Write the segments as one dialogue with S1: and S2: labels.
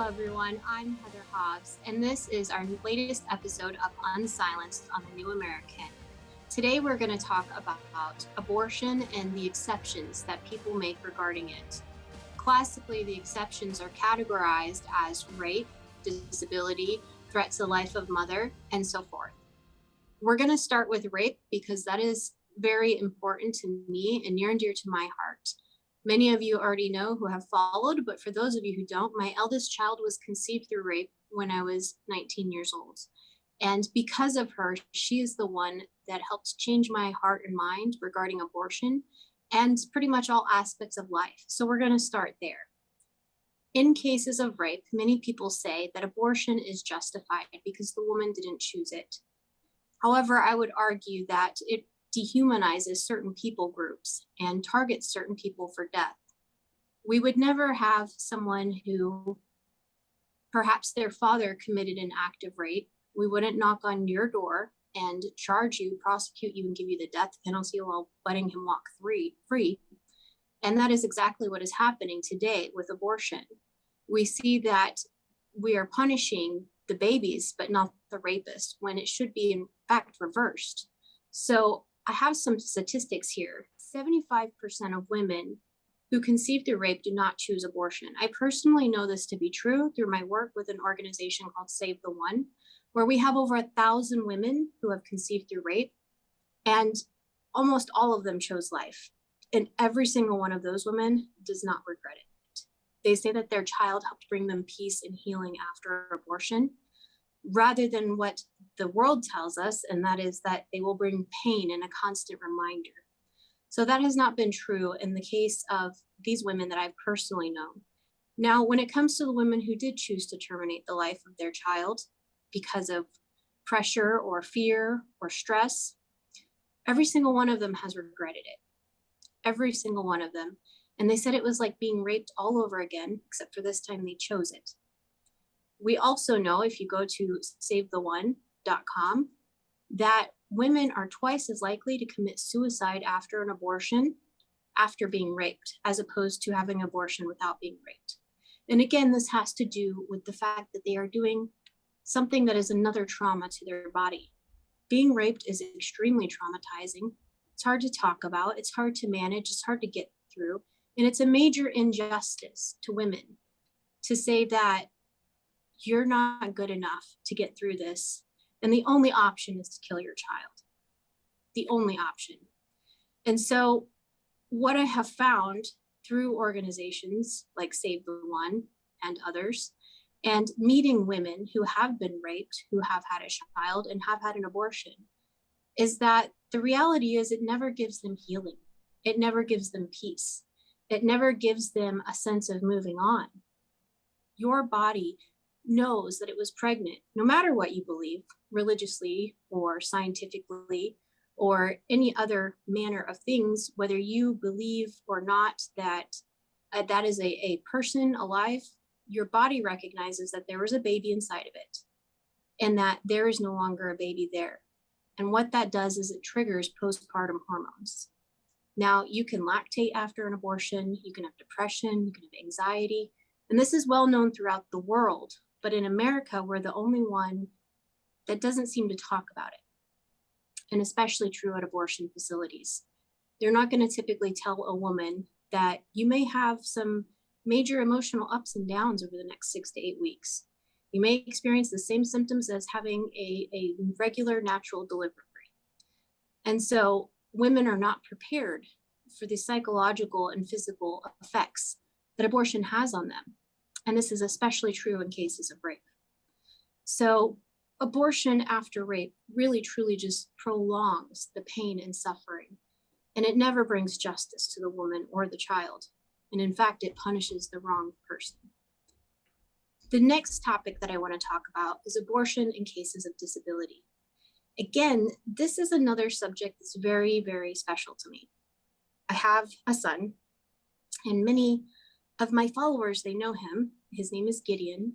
S1: everyone. I'm Heather Hobbs, and this is our latest episode of Unsilenced on the New American. Today, we're going to talk about abortion and the exceptions that people make regarding it. Classically, the exceptions are categorized as rape, disability, threat to the life of mother, and so forth. We're going to start with rape because that is very important to me and near and dear to my heart. Many of you already know who have followed, but for those of you who don't, my eldest child was conceived through rape when I was 19 years old. And because of her, she is the one that helped change my heart and mind regarding abortion and pretty much all aspects of life. So we're going to start there. In cases of rape, many people say that abortion is justified because the woman didn't choose it. However, I would argue that it dehumanizes certain people groups and targets certain people for death. We would never have someone who perhaps their father committed an act of rape. We wouldn't knock on your door and charge you, prosecute you, and give you the death penalty while letting him walk free. And that is exactly what is happening today with abortion. We see that we are punishing the babies, but not the rapist, when it should be in fact reversed. So I have some statistics here. 75% of women who conceive through rape do not choose abortion. I personally know this to be true through my work with an organization called Save the One, where we have over 1,000 women who have conceived through rape, and almost all of them chose life. And every single one of those women does not regret it. They say that their child helped bring them peace and healing after abortion, rather than what the world tells us, and that is that they will bring pain and a constant reminder. So that has not been true in the case of these women that I've personally known. Now, when it comes to the women who did choose to terminate the life of their child because of pressure or fear or stress, every single one of them has regretted it. Every single one of them. And they said it was like being raped all over again, except for this time they chose it. We also know, if you go to savetheone.com, that women are twice as likely to commit suicide after an abortion, after being raped, as opposed to having an abortion without being raped. And again, this has to do with the fact that they are doing something that is another trauma to their body. Being raped is extremely traumatizing. It's hard to talk about. It's hard to manage. It's hard to get through. And it's a major injustice to women to say that you're not good enough to get through this, and the only option is to kill your child. The only option. And so what I have found through organizations like Save the One and others, and meeting women who have been raped, who have had a child and have had an abortion, is that the reality is it never gives them healing. It never gives them peace. It never gives them a sense of moving on. Your body knows that it was pregnant, no matter what you believe, religiously or scientifically, or any other manner of things, whether you believe or not that that is a person alive, your body recognizes that there was a baby inside of it and that there is no longer a baby there. And what that does is it triggers postpartum hormones. Now, you can lactate after an abortion, you can have depression, you can have anxiety, and this is well known throughout the world. But in America, we're the only one that doesn't seem to talk about it. And especially true at abortion facilities. They're not going to typically tell a woman that you may have some major emotional ups and downs over the next 6 to 8 weeks. You may experience the same symptoms as having a regular natural delivery. And so women are not prepared for the psychological and physical effects that abortion has on them. And this is especially true in cases of rape. So abortion after rape really truly just prolongs the pain and suffering. And it never brings justice to the woman or the child. And in fact, it punishes the wrong person. The next topic that I want to talk about is abortion in cases of disability. Again, this is another subject that's very, very special to me. I have a son, and many of my followers, they know him. His name is Gideon.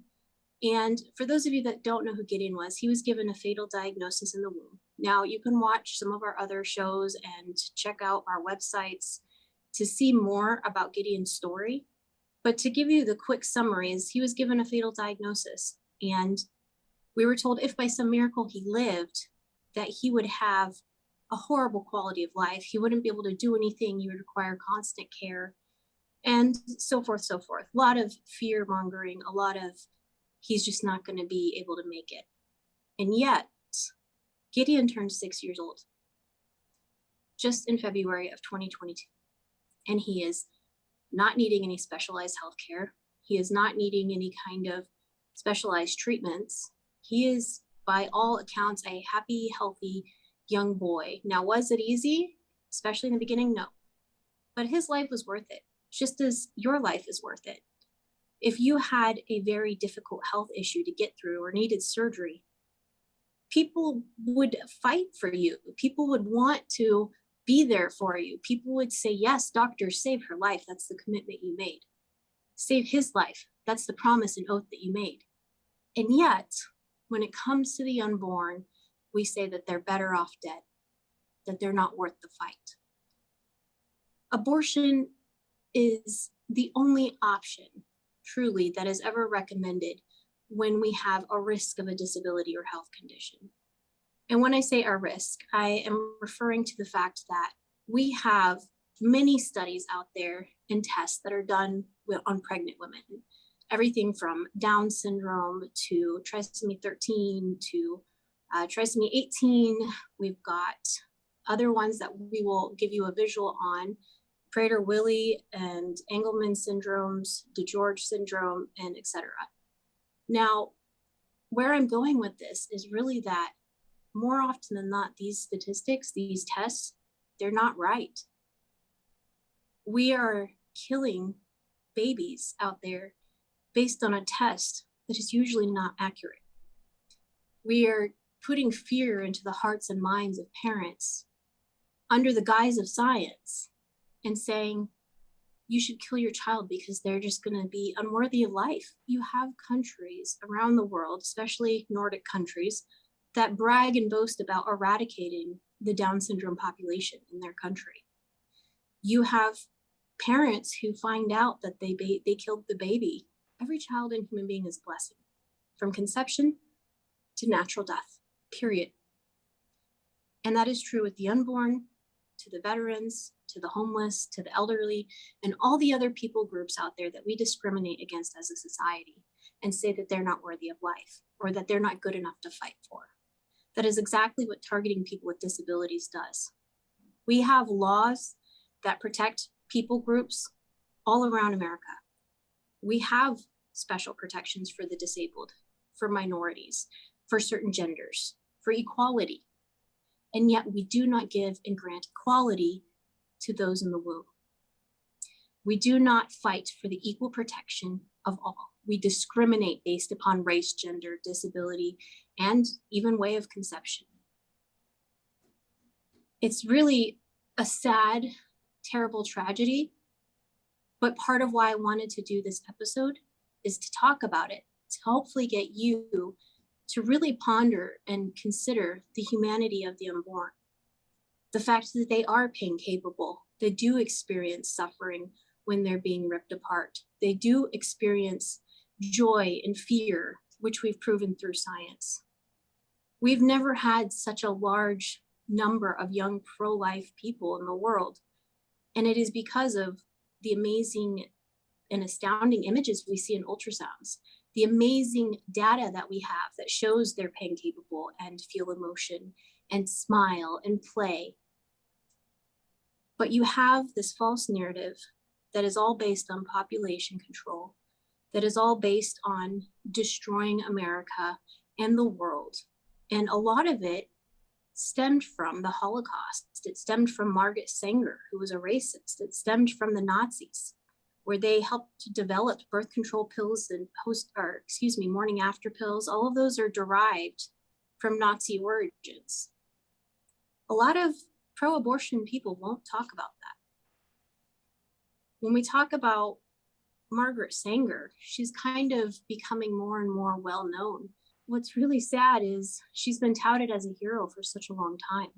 S1: And for those of you that don't know who Gideon was, he was given a fatal diagnosis in the womb. Now, you can watch some of our other shows and check out our websites to see more about Gideon's story. But to give you the quick summaries, he was given a fatal diagnosis, and we were told if by some miracle he lived, that he would have a horrible quality of life. He wouldn't be able to do anything. He would require constant care, and so forth, so forth. A lot of fear mongering, a lot of he's just not going to be able to make it. And yet, Gideon turned 6 years old just in February of 2022. And he is not needing any specialized healthcare. He is not needing any kind of specialized treatments. He is, by all accounts, a happy, healthy young boy. Now, was it easy? Especially in the beginning? No. But his life was worth it, just as your life is worth it. If you had a very difficult health issue to get through or needed surgery, people would fight for you. People would want to be there for you. People would say, yes, doctor, save her life. That's the commitment you made. Save his life. That's the promise and oath that you made. And yet, when it comes to the unborn, we say that they're better off dead, that they're not worth the fight. Abortion is the only option, truly, that is ever recommended when we have a risk of a disability or health condition. And when I say a risk, I am referring to the fact that we have many studies out there and tests that are done on pregnant women. Everything from Down syndrome to trisomy 13 to trisomy 18. We've got other ones that we will give you a visual on. Prader-Willi and Engelmann syndromes, DeGeorge syndrome, and etc. Now, where I'm going with this is really that more often than not, these statistics, these tests, they're not right. We are killing babies out there based on a test that is usually not accurate. We are putting fear into the hearts and minds of parents under the guise of science and saying, you should kill your child because they're just going to be unworthy of life. You have countries around the world, especially Nordic countries, that brag and boast about eradicating the Down syndrome population in their country. You have parents who find out that they killed the baby. Every child and human being is a blessing, from conception to natural death, period. And that is true with the unborn, to the veterans, to the homeless, to the elderly, and all the other people groups out there that we discriminate against as a society and say that they're not worthy of life or that they're not good enough to fight for. That is exactly what targeting people with disabilities does. We have laws that protect people groups all around America. We have special protections for the disabled, for minorities, for certain genders, for equality. And yet we do not give and grant equality to those in the womb. We do not fight for the equal protection of all. We discriminate based upon race, gender, disability, and even way of conception. It's really a sad, terrible tragedy, but part of why I wanted to do this episode is to talk about it, to hopefully get you to really ponder and consider the humanity of the unborn. The fact that they are pain capable, they do experience suffering when they're being ripped apart. They do experience joy and fear, which we've proven through science. We've never had such a large number of young pro-life people in the world. And it is because of the amazing and astounding images we see in ultrasounds, the amazing data that we have that shows they're pain capable and feel emotion and smile and play. But you have this false narrative that is all based on population control, that is all based on destroying America and the world. And a lot of it stemmed from the Holocaust. It stemmed from Margaret Sanger, who was a racist. It stemmed from the Nazis, where they helped develop birth control pills and morning after pills. All of those are derived from Nazi origins. A lot of pro-abortion people won't talk about that. When we talk about Margaret Sanger, she's kind of becoming more and more well-known. What's really sad is she's been touted as a hero for such a long time,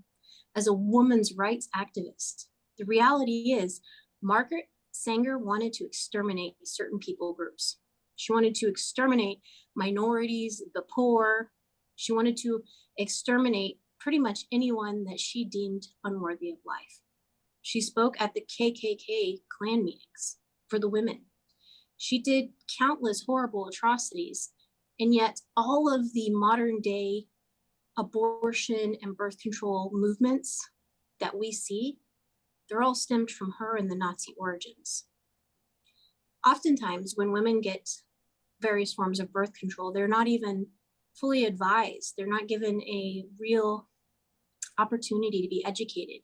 S1: as a women's rights activist. The reality is Margaret Sanger wanted to exterminate certain people groups. She wanted to exterminate minorities, the poor. She wanted to exterminate pretty much anyone that she deemed unworthy of life. She spoke at the KKK Klan meetings for the women. She did countless horrible atrocities, and yet all of the modern day abortion and birth control movements that we see, they're all stemmed from her and the Nazi origins. Oftentimes, when women get various forms of birth control, they're not even fully advised. They're not given a real opportunity to be educated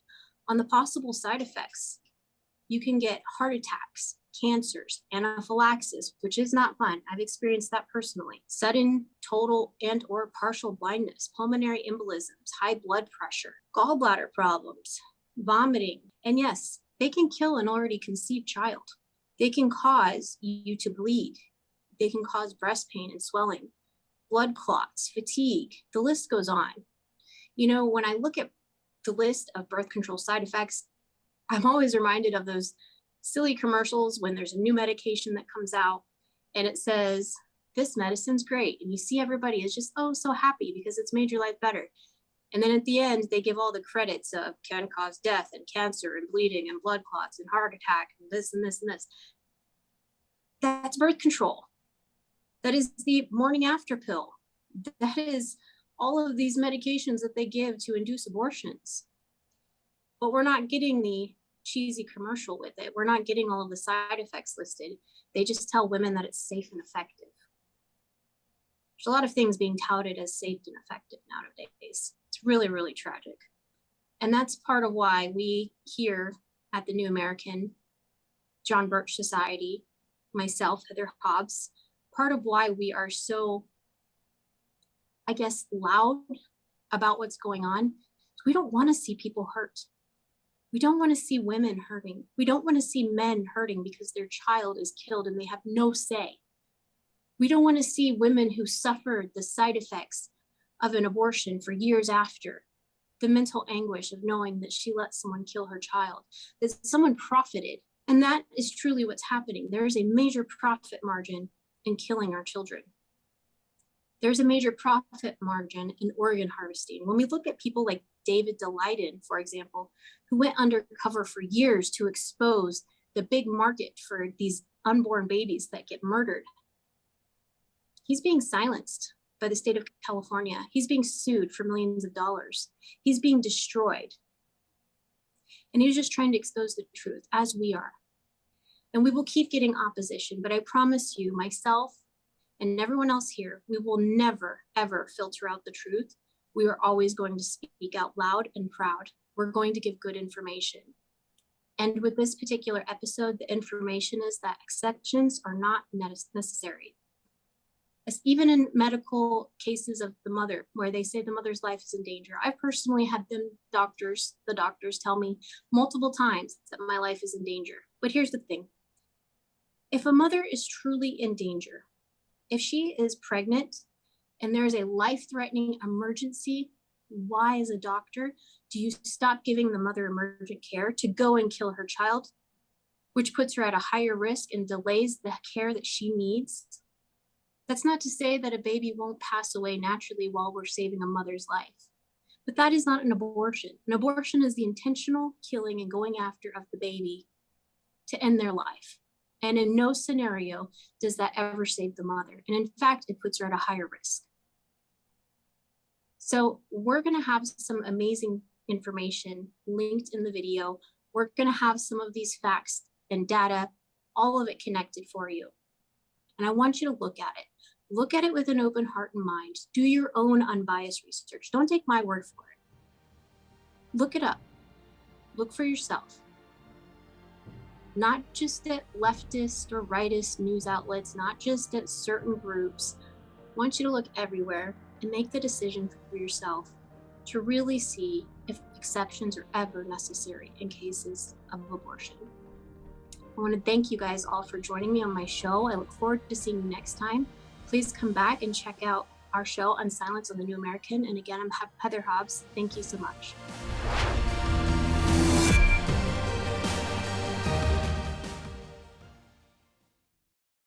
S1: on the possible side effects. You can get heart attacks, cancers, anaphylaxis, which is not fun. I've experienced that personally. Sudden, total, and or partial blindness, pulmonary embolisms, high blood pressure, gallbladder problems, vomiting. And yes, they can kill an already conceived child. They can cause you to bleed. They can cause breast pain and swelling, blood clots, fatigue. The list goes on. You know, when I look at the list of birth control side effects, I'm always reminded of those silly commercials when there's a new medication that comes out and it says, this medicine's great. And you see everybody is just, oh, so happy because it's made your life better. And then at the end, they give all the credits of can cause death and cancer and bleeding and blood clots and heart attack and this and this and this. That's birth control. That is the morning after pill. That is all of these medications that they give to induce abortions. But we're not getting the cheesy commercial with it. We're not getting all of the side effects listed. They just tell women that it's safe and effective. There's a lot of things being touted as safe and effective nowadays. It's really, really tragic. And that's part of why we here at the New American, John Birch Society, myself, Heather Hobbs, part of why we are so, I guess, loud about what's going on. We don't want to see people hurt. We don't want to see women hurting. We don't want to see men hurting because their child is killed and they have no say. We don't want to see women who suffered the side effects of an abortion for years after, the mental anguish of knowing that she let someone kill her child, that someone profited. And that is truly what's happening. There is a major profit margin in killing our children. There's a major profit margin in organ harvesting. When we look at people like David Daleiden, for example, who went undercover for years to expose the big market for these unborn babies that get murdered, he's being silenced by the state of California. He's being sued for millions of dollars. He's being destroyed. And he's just trying to expose the truth, as we are. And we will keep getting opposition, but I promise you, myself and everyone else here, we will never, ever filter out the truth. We are always going to speak out loud and proud. We're going to give good information. And with this particular episode, the information is that exceptions are not necessary. As even in medical cases of the mother, where they say the mother's life is in danger, I personally had the doctors tell me multiple times that my life is in danger. But here's the thing. If a mother is truly in danger, if she is pregnant and there is a life-threatening emergency, why, as a doctor, do you stop giving the mother emergent care to go and kill her child, which puts her at a higher risk and delays the care that she needs? That's not to say that a baby won't pass away naturally while we're saving a mother's life. But that is not an abortion. An abortion is the intentional killing and going after of the baby to end their life. And in no scenario does that ever save the mother. And in fact, it puts her at a higher risk. So we're going to have some amazing information linked in the video. We're going to have some of these facts and data, all of it connected for you. And I want you to look at it. Look at it with an open heart and mind. Do your own unbiased research. Don't take my word for it. Look it up. Look for yourself. Not just at leftist or rightist news outlets, not just at certain groups. I want you to look everywhere and make the decision for yourself to really see if exceptions are ever necessary in cases of abortion. I want to thank you guys all for joining me on my show. I look forward to seeing you next time. Please come back and check out our show, Unsilenced on the New American. And again, I'm Heather Hobbs. Thank you so much.